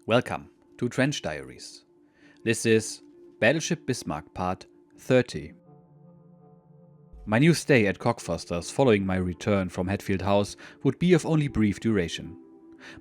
Welcome to Trench Diaries. This is Battleship Bismarck Part 30. My new stay at Cockfosters following my return from Hatfield House would be of only brief duration.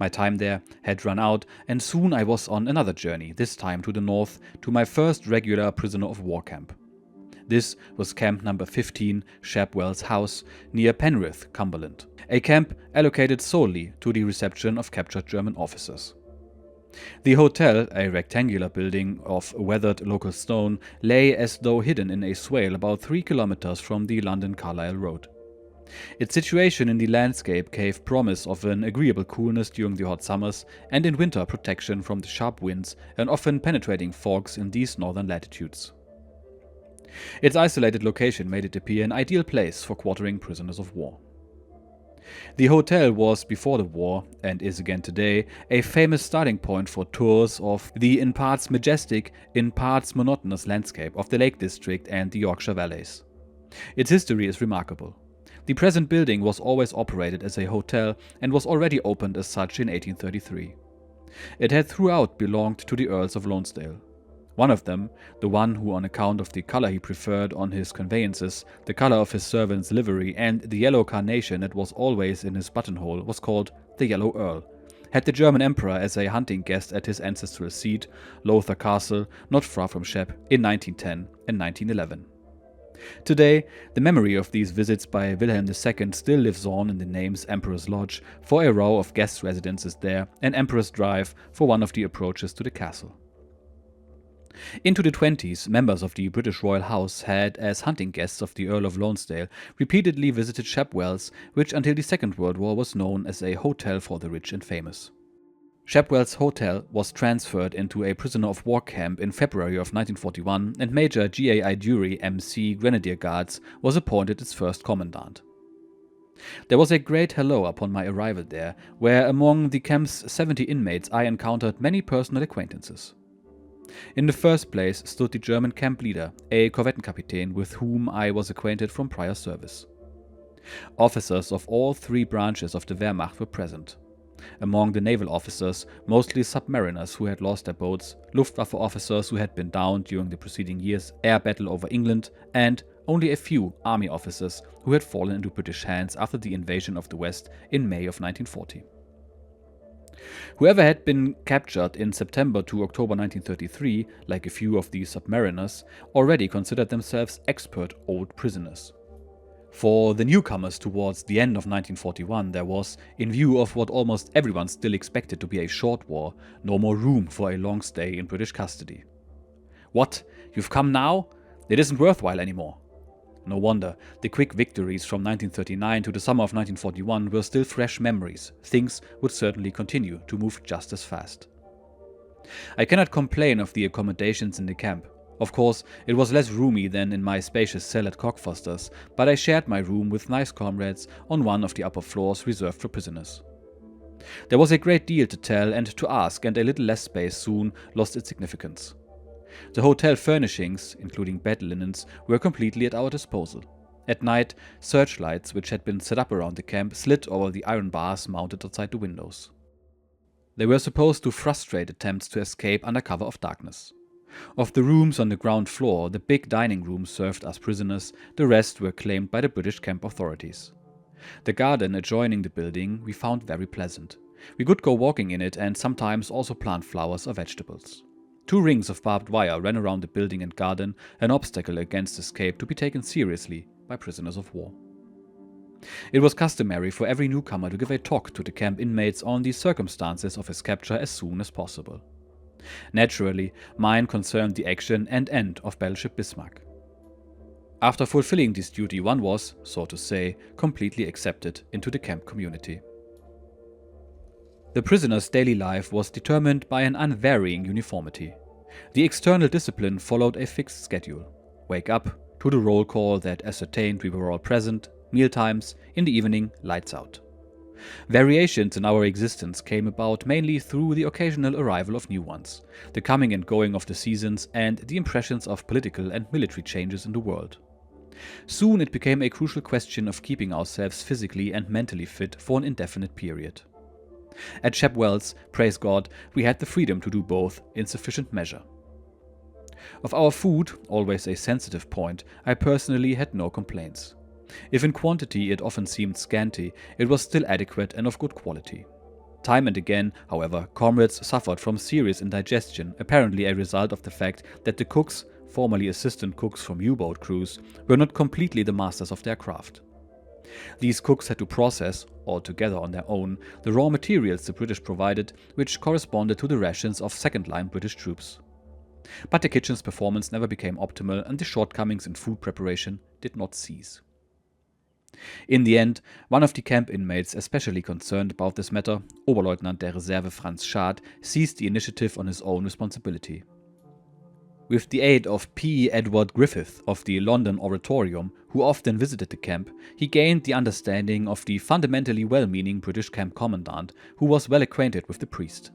My time there had run out, and soon I was on another journey, this time to the north, to my first regular prisoner of war camp. This was camp number 15, Shapwell's house, near Penrith, Cumberland, a camp allocated solely to the reception of captured German officers. The hotel, a rectangular building of weathered local stone, lay as though hidden in a swale about 3 kilometers from the London Carlisle Road. Its situation in the landscape gave promise of an agreeable coolness during the hot summers, and in winter protection from the sharp winds and often penetrating fogs in these northern latitudes. Its isolated location made it appear an ideal place for quartering prisoners of war. The hotel was before the war, and is again today, a famous starting point for tours of the in parts majestic, in parts monotonous landscape of the Lake District and the Yorkshire Valleys. Its history is remarkable. The present building was always operated as a hotel and was already opened as such in 1833. It had throughout belonged to the Earls of Lonsdale. One of them, the one who on account of the colour he preferred on his conveyances, the colour of his servant's livery, and the yellow carnation that was always in his buttonhole, was called the Yellow Earl, had the German Emperor as a hunting guest at his ancestral seat, Lotha Castle, not far from Shap, in 1910 and 1911. Today, the memory of these visits by Wilhelm II still lives on in the names Emperor's Lodge for a row of guest residences there, and Emperor's Drive for one of the approaches to the castle. Into the 20s, members of the British royal house had, as hunting guests of the Earl of Lonsdale, repeatedly visited Shapwell's, which until the Second World War was known as a hotel for the rich and famous. Shapwell's hotel was transferred into a prisoner of war camp in February of 1941, and Major G.A.I. Dury, M.C. Grenadier Guards, was appointed its first commandant. There was a great hello upon my arrival there, where among the camp's 70 inmates I encountered many personal acquaintances. In the first place stood the German camp leader, a Korvettenkapitän with whom I was acquainted from prior service. Officers of all three branches of the Wehrmacht were present. Among the naval officers, mostly submariners who had lost their boats, Luftwaffe officers who had been downed during the preceding year's air battle over England, and only a few army officers who had fallen into British hands after the invasion of the West in May of 1940. Whoever had been captured in September to October 1933, like a few of the submariners, already considered themselves expert old prisoners. For the newcomers towards the end of 1941 there was, in view of what almost everyone still expected to be a short war, no more room for a long stay in British custody. What? You've come now? It isn't worthwhile anymore. No wonder, the quick victories from 1939 to the summer of 1941 were still fresh memories. Things would certainly continue to move just as fast. I cannot complain of the accommodations in the camp. Of course, it was less roomy than in my spacious cell at Cockfosters, but I shared my room with nice comrades on one of the upper floors reserved for prisoners. There was a great deal to tell and to ask, and a little less space soon lost its significance. The hotel furnishings, including bed linens, were completely at our disposal. At night, searchlights which had been set up around the camp slid over the iron bars mounted outside the windows. They were supposed to frustrate attempts to escape under cover of darkness. Of the rooms on the ground floor, the big dining room served us prisoners, the rest were claimed by the British camp authorities. The garden adjoining the building we found very pleasant. We could go walking in it and sometimes also plant flowers or vegetables. 2 rings of barbed wire ran around the building and garden, an obstacle against escape to be taken seriously by prisoners of war. It was customary for every newcomer to give a talk to the camp inmates on the circumstances of his capture as soon as possible. Naturally, mine concerned the action and end of Battleship Bismarck. After fulfilling this duty, one was, so to say, completely accepted into the camp community. The prisoner's daily life was determined by an unvarying uniformity. The external discipline followed a fixed schedule. Wake up, to the roll call that ascertained we were all present, mealtimes, in the evening, lights out. Variations in our existence came about mainly through the occasional arrival of new ones, the coming and going of the seasons, and the impressions of political and military changes in the world. Soon it became a crucial question of keeping ourselves physically and mentally fit for an indefinite period. At Shap Wells, praise God, we had the freedom to do both in sufficient measure. Of our food, always a sensitive point, I personally had no complaints. If in quantity it often seemed scanty, it was still adequate and of good quality. Time and again, however, comrades suffered from serious indigestion, apparently a result of the fact that the cooks, formerly assistant cooks from U-boat crews, were not completely the masters of their craft. These cooks had to process, altogether on their own, the raw materials the British provided, which corresponded to the rations of second-line British troops. But the kitchen's performance never became optimal, and the shortcomings in food preparation did not cease. In the end, one of the camp inmates especially concerned about this matter, Oberleutnant der Reserve Franz Schad, seized the initiative on his own responsibility. With the aid of P. Edward Griffith of the London Oratorium, who often visited the camp, he gained the understanding of the fundamentally well-meaning British camp commandant, who was well acquainted with the priest.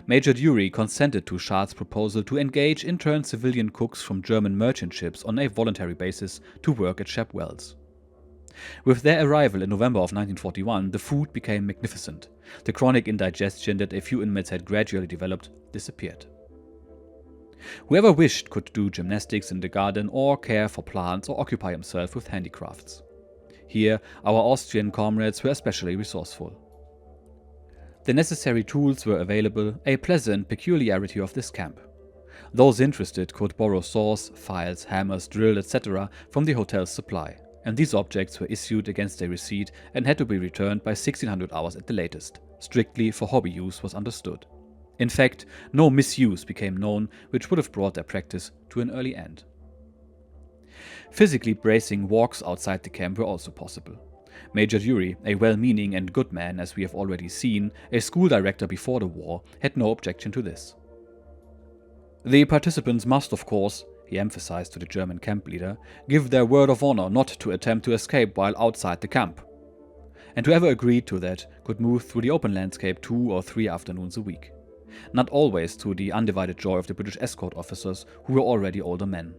Major Dury consented to Schad's proposal to engage interned civilian cooks from German merchant ships on a voluntary basis to work at Shap Wells. With their arrival in November of 1941, the food became magnificent. The chronic indigestion that a few inmates had gradually developed disappeared. Whoever wished could do gymnastics in the garden or care for plants or occupy himself with handicrafts. Here, our Austrian comrades were especially resourceful. The necessary tools were available, a pleasant peculiarity of this camp. Those interested could borrow saws, files, hammers, drill, etc. from the hotel's supply, and these objects were issued against a receipt and had to be returned by 1600 hours at the latest. Strictly for hobby use was understood. In fact, no misuse became known, which would have brought their practice to an early end. Physically bracing walks outside the camp were also possible. Major Dury, a well-meaning and good man as we have already seen, a school director before the war, had no objection to this. The participants must, of course, he emphasized to the German camp leader, give their word of honor not to attempt to escape while outside the camp. And whoever agreed to that could move through the open landscape 2 or 3 afternoons a week. Not always to the undivided joy of the British escort officers, who were already older men.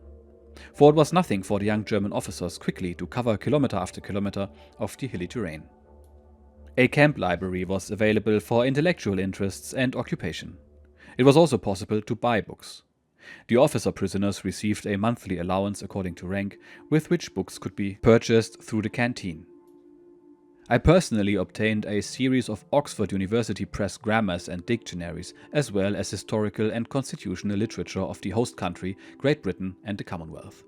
For it was nothing for the young German officers quickly to cover kilometer after kilometer of the hilly terrain. A camp library was available for intellectual interests and occupation. It was also possible to buy books. The officer prisoners received a monthly allowance according to rank, with which books could be purchased through the canteen. I personally obtained a series of Oxford University Press grammars and dictionaries, as well as historical and constitutional literature of the host country, Great Britain and the Commonwealth.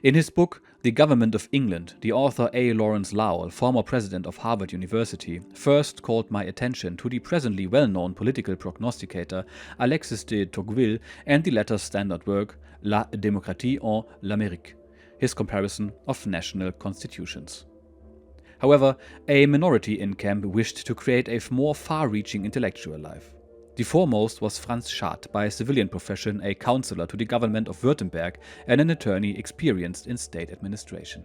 In his book, The Government of England, the author A. Lawrence Lowell, former president of Harvard University, first called my attention to the presently well-known political prognosticator Alexis de Tocqueville and the latter's standard work, La démocratie en l'Amérique, his comparison of national constitutions. However, a minority in camp wished to create a more far-reaching intellectual life. The foremost was Franz Schad, by civilian profession a councillor to the government of Württemberg and an attorney experienced in state administration.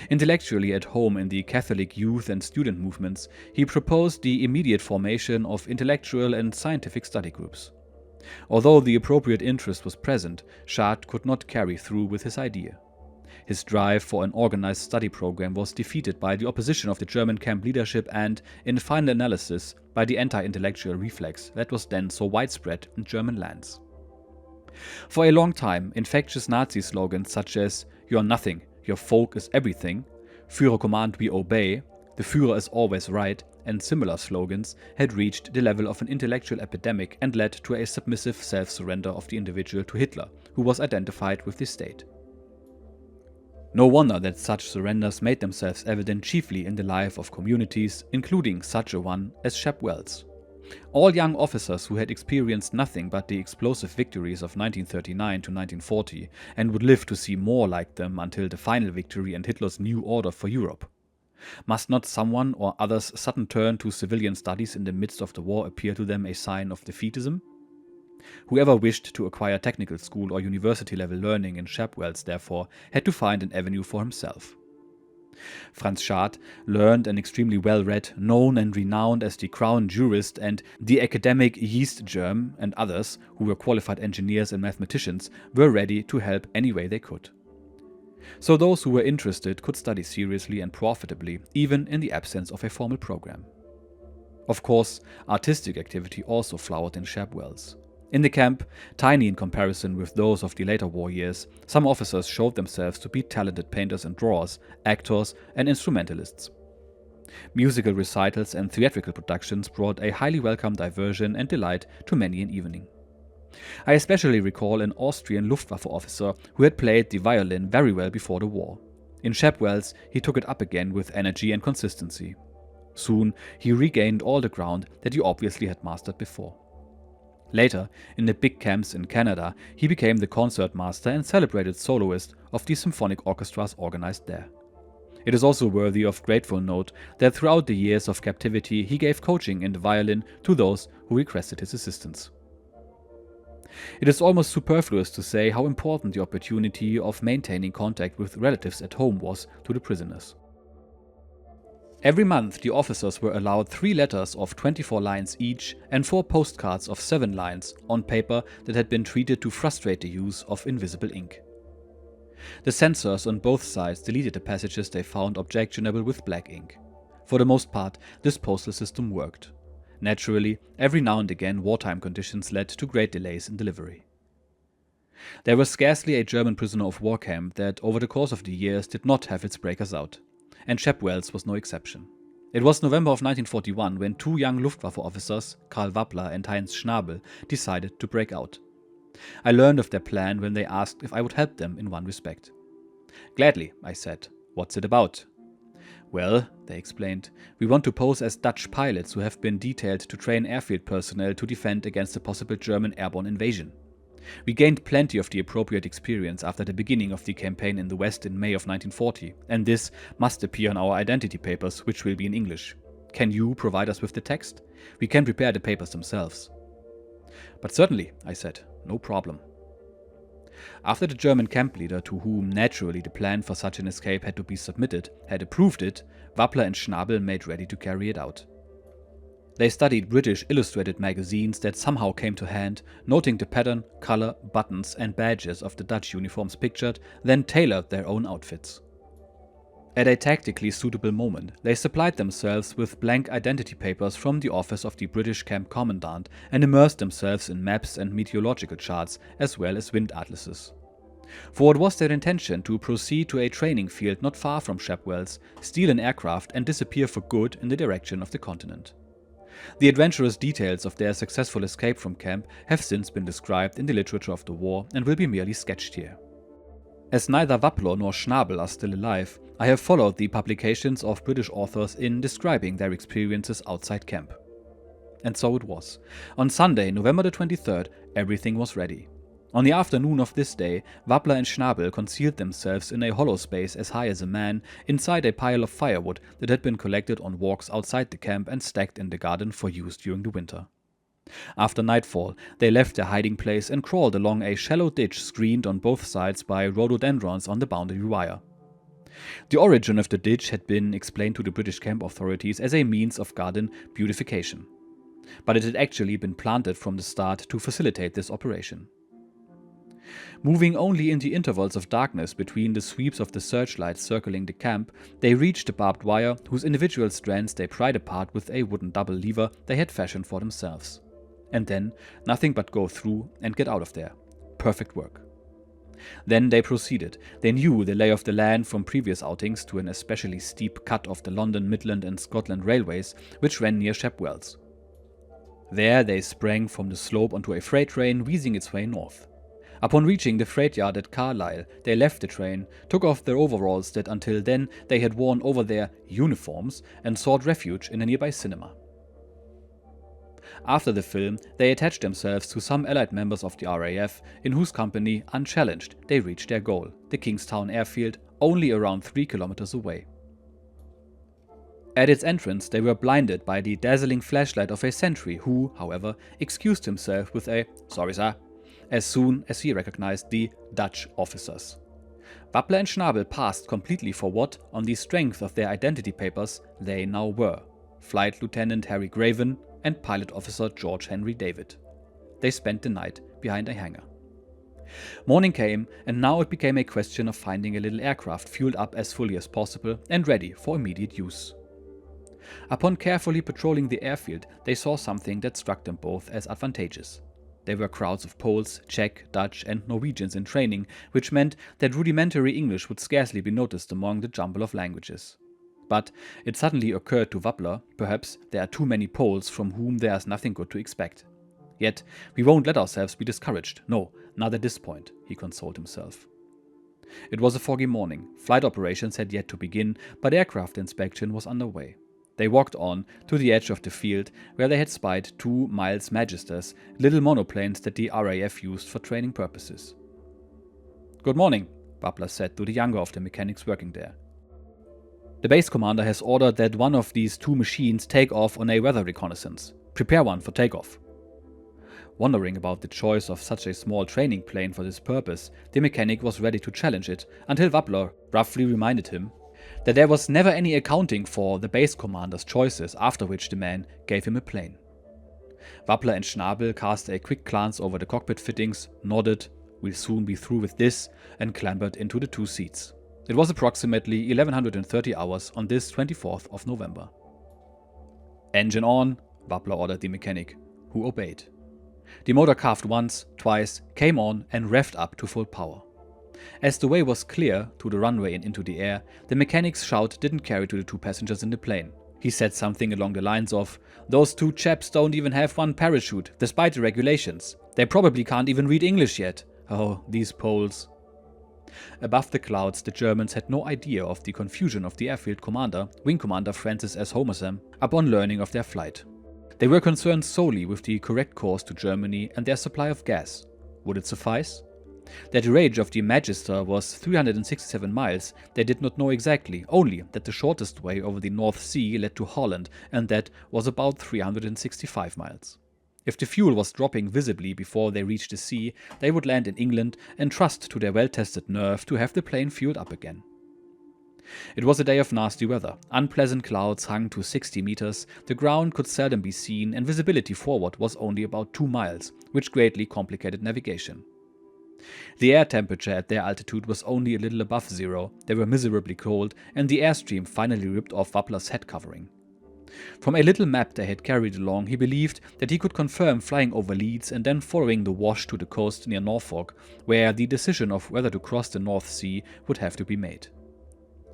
Intellectually at home in the Catholic youth and student movements, he proposed the immediate formation of intellectual and scientific study groups. Although the appropriate interest was present, Schad could not carry through with his idea. His drive for an organized study program was defeated by the opposition of the German camp leadership and, in final analysis, by the anti-intellectual reflex that was then so widespread in German lands. For a long time, infectious Nazi slogans such as "You're nothing, your folk is everything," "Führer command we obey," "The Führer is always right," and similar slogans had reached the level of an intellectual epidemic and led to a submissive self-surrender of the individual to Hitler, who was identified with the state. No wonder that such surrenders made themselves evident chiefly in the life of communities, including such a one as Shap Wells. All young officers who had experienced nothing but the explosive victories of 1939 to 1940 and would live to see more like them until the final victory and Hitler's new order for Europe. Must not someone or others' sudden turn to civilian studies in the midst of the war appear to them a sign of defeatism? Whoever wished to acquire technical school or university-level learning in Shap Wells, therefore, had to find an avenue for himself. Franz Schad, learned and extremely well-read, known and renowned as the crown jurist, and the academic Yeast Germ and others, who were qualified engineers and mathematicians, were ready to help any way they could. So those who were interested could study seriously and profitably, even in the absence of a formal program. Of course, artistic activity also flowered in Shap Wells. In the camp, tiny in comparison with those of the later war years, some officers showed themselves to be talented painters and drawers, actors and instrumentalists. Musical recitals and theatrical productions brought a highly welcome diversion and delight to many an evening. I especially recall an Austrian Luftwaffe officer who had played the violin very well before the war. In Shap Wells, he took it up again with energy and consistency. Soon, he regained all the ground that he obviously had mastered before. Later, in the big camps in Canada, he became the concertmaster and celebrated soloist of the symphonic orchestras organized there. It is also worthy of grateful note that throughout the years of captivity he gave coaching in the violin to those who requested his assistance. It is almost superfluous to say how important the opportunity of maintaining contact with relatives at home was to the prisoners. Every month the officers were allowed 3 letters of 24 lines each and 4 postcards of 7 lines on paper that had been treated to frustrate the use of invisible ink. The censors on both sides deleted the passages they found objectionable with black ink. For the most part, this postal system worked. Naturally, every now and again wartime conditions led to great delays in delivery. There was scarcely a German prisoner of war camp that over the course of the years did not have its breakers out. And Shap Wells was no exception. It was November of 1941 when 2 young Luftwaffe officers, Karl Wappler and Heinz Schnabel, decided to break out. I learned of their plan when they asked if I would help them in one respect. "Gladly," I said. "What's it about?" "Well," they explained, "we want to pose as Dutch pilots who have been detailed to train airfield personnel to defend against a possible German airborne invasion. We gained plenty of the appropriate experience after the beginning of the campaign in the West in May of 1940, and this must appear on our identity papers, which will be in English. Can you provide us with the text? We can prepare the papers themselves." "But certainly," I said, "no problem." After the German camp leader, to whom naturally the plan for such an escape had to be submitted, had approved it, Wappler and Schnabel made ready to carry it out. They studied British illustrated magazines that somehow came to hand, noting the pattern, color, buttons and badges of the Dutch uniforms pictured, then tailored their own outfits. At a tactically suitable moment, they supplied themselves with blank identity papers from the office of the British camp commandant and immersed themselves in maps and meteorological charts as well as wind atlases. For it was their intention to proceed to a training field not far from Shap Wells, steal an aircraft and disappear for good in the direction of the continent. The adventurous details of their successful escape from camp have since been described in the literature of the war and will be merely sketched here. As neither Wappler nor Schnabel are still alive, I have followed the publications of British authors in describing their experiences outside camp. And so it was. On Sunday, November the 23rd, everything was ready. On the afternoon of this day, Wappler and Schnabel concealed themselves in a hollow space as high as a man inside a pile of firewood that had been collected on walks outside the camp and stacked in the garden for use during the winter. After nightfall, they left their hiding place and crawled along a shallow ditch screened on both sides by rhododendrons on the boundary wire. The origin of the ditch had been explained to the British camp authorities as a means of garden beautification. But it had actually been planted from the start to facilitate this operation. Moving only in the intervals of darkness between the sweeps of the searchlights circling the camp, they reached the barbed wire whose individual strands they pried apart with a wooden double lever they had fashioned for themselves. And then, nothing but go through and get out of there. Perfect work. Then they proceeded. They knew the lay of the land from previous outings to an especially steep cut of the London, Midland and Scotland railways, which ran near Shap Wells. There they sprang from the slope onto a freight train wheezing its way north. Upon reaching the freight yard at Carlisle, they left the train, took off their overalls that until then they had worn over their uniforms, and sought refuge in a nearby cinema. After the film, they attached themselves to some allied members of the RAF, in whose company, unchallenged, they reached their goal, the Kingstown airfield, only around 3 kilometers away. At its entrance, they were blinded by the dazzling flashlight of a sentry who, however, excused himself with a "Sorry, sir," as soon as he recognized the Dutch officers. Wappler and Schnabel passed completely for what, on the strength of their identity papers, they now were: Flight Lieutenant Harry Graven and Pilot Officer George Henry David. They spent the night behind a hangar. Morning came, and now it became a question of finding a little aircraft fueled up as fully as possible and ready for immediate use. Upon carefully patrolling the airfield, they saw something that struck them both as advantageous. There were crowds of Poles, Czech, Dutch, and Norwegians in training, which meant that rudimentary English would scarcely be noticed among the jumble of languages. But it suddenly occurred to Wappler, perhaps there are too many Poles from whom there is nothing good to expect. Yet, we won't let ourselves be discouraged. No, not at this point, he consoled himself. It was a foggy morning. Flight operations had yet to begin, but aircraft inspection was underway. They walked on to the edge of the field, where they had spied 2 Miles Magisters, little monoplanes that the RAF used for training purposes. "Good morning," Wappler said to the younger of the mechanics working there. "The base commander has ordered that one of these 2 machines take off on a weather reconnaissance. Prepare one for takeoff." Wondering about the choice of such a small training plane for this purpose, the mechanic was ready to challenge it until Wappler roughly reminded him that there was never any accounting for the base commander's choices, after which the man gave him a plane. Wappler and Schnabel cast a quick glance over the cockpit fittings, nodded, "We'll soon be through with this," and clambered into the 2 seats. It was approximately 1130 hours on this 24th of November. "Engine on," Wappler ordered the mechanic, who obeyed. The motor coughed once, twice, came on and revved up to full power. As the way was clear to the runway and into the air, the mechanic's shout didn't carry to the 2 passengers in the plane. He said something along the lines of, "Those 2 chaps don't even have one parachute, despite the regulations. They probably can't even read English yet. Oh, these Poles." Above the clouds, the Germans had no idea of the confusion of the airfield commander, Wing Commander Francis S. Homersam, upon learning of their flight. They were concerned solely with the correct course to Germany and their supply of gas. Would it suffice? That the range of the Magister was 367 miles, they did not know exactly, only that the shortest way over the North Sea led to Holland, and that was about 365 miles. If the fuel was dropping visibly before they reached the sea, they would land in England and trust to their well-tested nerve to have the plane fueled up again. It was a day of nasty weather. Unpleasant clouds hung to 60 meters, the ground could seldom be seen, and visibility forward was only about 2 miles, which greatly complicated navigation. The air temperature at their altitude was only a little above 0, they were miserably cold, and the airstream finally ripped off Wappler's head covering. From a little map they had carried along, he believed that he could confirm flying over Leeds and then following the wash to the coast near Norfolk, where the decision of whether to cross the North Sea would have to be made.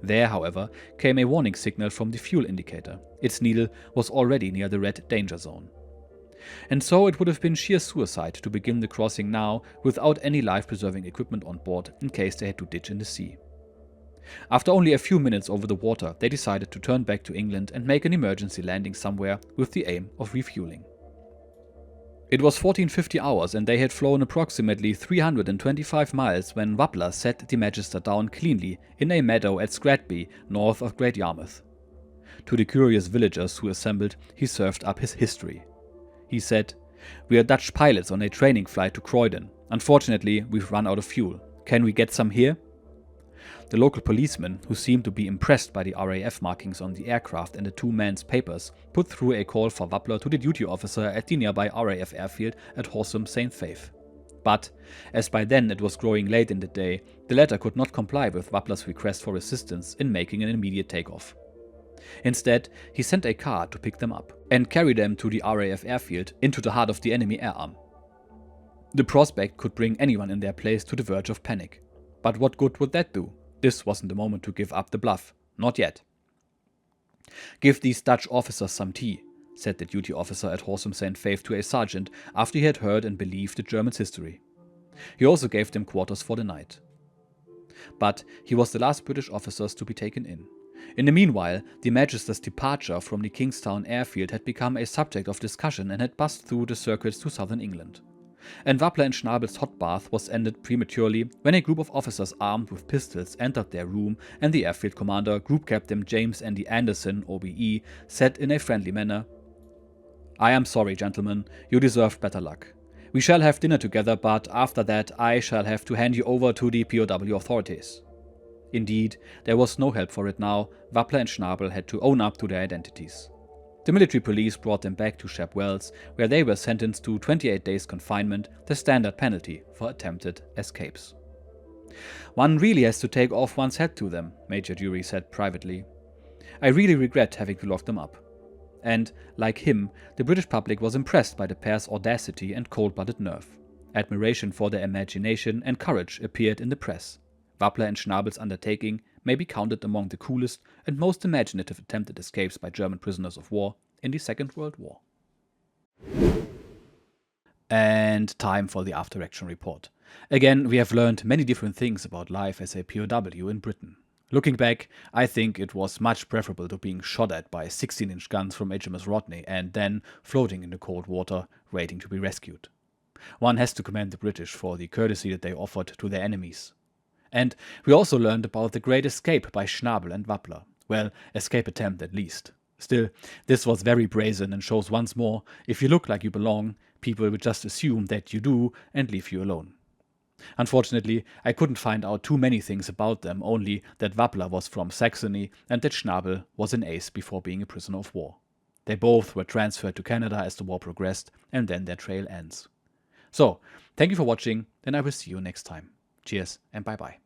There, however, came a warning signal from the fuel indicator. Its needle was already near the red danger zone. And so it would have been sheer suicide to begin the crossing now without any life-preserving equipment on board in case they had to ditch in the sea. After only a few minutes over the water, they decided to turn back to England and make an emergency landing somewhere with the aim of refueling. It was 1450 hours and they had flown approximately 325 miles when Wappler set the Magister down cleanly in a meadow at Scratby, north of Great Yarmouth. To the curious villagers who assembled, he served up his history. He said, "We are Dutch pilots on a training flight to Croydon. Unfortunately, we've run out of fuel. Can we get some here?" The local policeman, who seemed to be impressed by the RAF markings on the aircraft and the 2 men's papers, put through a call for Wappler to the duty officer at the nearby RAF airfield at Horsam St. Faith. But, as by then it was growing late in the day, the latter could not comply with Wappler's request for assistance in making an immediate takeoff. Instead, he sent a car to pick them up and carry them to the RAF airfield into the heart of the enemy air arm. The prospect could bring anyone in their place to the verge of panic. But what good would that do? This wasn't the moment to give up the bluff. Not yet. "Give these Dutch officers some tea," said the duty officer at Horsam St. Faith to a sergeant after he had heard and believed the Germans' history. He also gave them quarters for the night. But he was the last British officers to be taken in. In the meanwhile, the Magister's departure from the Kingstown airfield had become a subject of discussion and had buzzed through the circuits to southern England. And Wappler and Schnabel's hot bath was ended prematurely when a group of officers armed with pistols entered their room and the airfield commander, Group Captain James Andy Anderson, OBE, said in a friendly manner, "I am sorry, gentlemen, you deserved better luck. We shall have dinner together, but after that I shall have to hand you over to the POW authorities." Indeed, there was no help for it now. Wappler and Schnabel had to own up to their identities. The military police brought them back to Shap Wells, where they were sentenced to 28 days confinement, the standard penalty for attempted escapes. "One really has to take off one's hat to them," Major Dury said privately. "I really regret having to lock them up." And, like him, the British public was impressed by the pair's audacity and cold-blooded nerve. Admiration for their imagination and courage appeared in the press. Wappler and Schnabel's undertaking may be counted among the coolest and most imaginative attempted escapes by German prisoners of war in the Second World War. And time for the after-action report. Again, we have learned many different things about life as a POW in Britain. Looking back, I think it was much preferable to being shot at by 16-inch guns from HMS Rodney and then floating in the cold water, waiting to be rescued. One has to commend the British for the courtesy that they offered to their enemies. And we also learned about the great escape by Schnabel and Wappler. Well, escape attempt at least. Still, this was very brazen and shows once more, if you look like you belong, people will just assume that you do and leave you alone. Unfortunately, I couldn't find out too many things about them, only that Wappler was from Saxony and that Schnabel was an ace before being a prisoner of war. They both were transferred to Canada as the war progressed, and then their trail ends. So, thank you for watching, and I will see you next time. Cheers and bye bye.